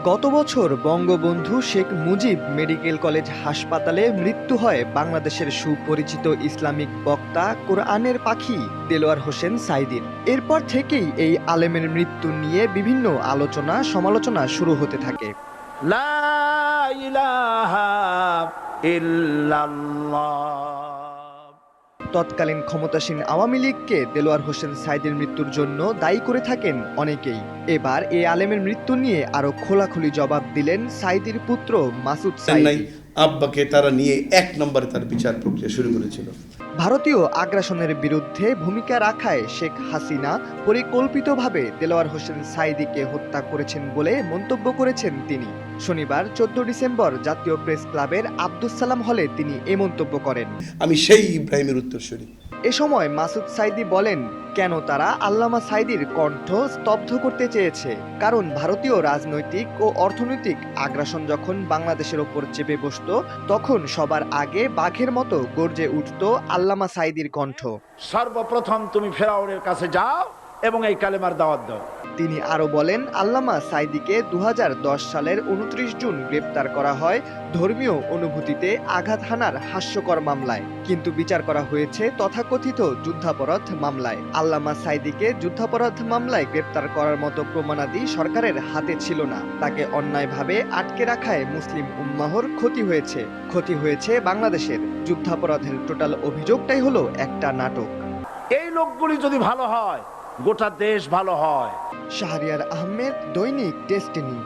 গত বছর Bangabandhu Sheikh Mujib medical college হাসপাতালে মৃত্যু হয় বাংলাদেশের সুপরিচিত ইসলামিক বক্তা কোরআনের পাখি দেলোয়ার হোসেন সাঈদীর। এরপর থেকেই এই আলেমের মৃত্যু নিয়ে বিভিন্ন আলোচনা সমালোচনা শুরু হতে থাকে। লা ইলাহা ইল্লাল্লাহ। তৎকালীন ক্ষমতাসীন আওয়ামী লীগকে দেলোয়ার হোসেন সাঈদীর মৃত্যুর জন্য দায়ী করে থাকেন অনেকেই। এবার এই আলেমের মৃত্যু নিয়ে আরো খোলাখুলি জবাব দিলেন সাঈদীর পুত্র মাসুদ সাঈদী। আব্বাকে তারা নিয়ে এক নম্বরে তার বিচার প্রক্রিয়া শুরু করেছিল। ভারতীয় আগ্রাসনের বিরুদ্ধে ভূমিকা রাখায় শেখ হাসিনা পরিকল্পিতভাবে দেলোয়ার হোসেন সাঈদীকে হত্যা করেছেন বলে মন্তব্য করেছেন তিনি। শনিবার 14 ডিসেম্বর জাতীয় প্রেস ক্লাবের আব্দুস সালাম হলে তিনি এ মন্তব্য করেন। আমি সেই ইব্রাহিমের উত্তরসূরি। এ সময় মাসুদ সাঈদী বলেন, কেন তারা আল্লামা সাঈদীর কণ্ঠ স্তব্ধ করতে চেয়েছে? কারণ ভারতীয় রাজনৈতিক ও অর্থনৈতিক আগ্রাসন যখন বাংলাদেশের ওপর চেপে বসত, তখন সবার আগে বাঘের মতো গর্জে উঠত আল্লামা সাঈদীর কণ্ঠ। সর্বপ্রথম তুমি ফেরাউনের কাছে যাও এবং এই কালেমার দাওয়াত দাও। তিনি আরো বলেন, আল্লামা সাঈদীকে 2010 সালের 29 জুন গ্রেপ্তার করা হয় ধর্মীয় অনুভূতিতে আঘাত হানার হাস্যকর মামলায়, কিন্তু বিচার করা হয়েছে তথাকথিত যুদ্ধাপরাধ মামলায়। আল্লামা সাঈদীকে যুদ্ধাপরাধ মামলায় গ্রেপ্তার করার মতো প্রমাণাদি সরকারের হাতে ছিল না। তাকে অন্যায়ভাবে আটকে রাখায় মুসলিম উম্মাহর ক্ষতি হয়েছে বাংলাদেশের। যুদ্ধাপরাধের টোটাল অভিযোগটাই হলো একটা নাটক। এই লোকগুলি যদি ভালো হয়, গোটা দেশ ভালো হয়। শাহরিয়ার আহমেদ, দৈনিক ডেস্টিনি।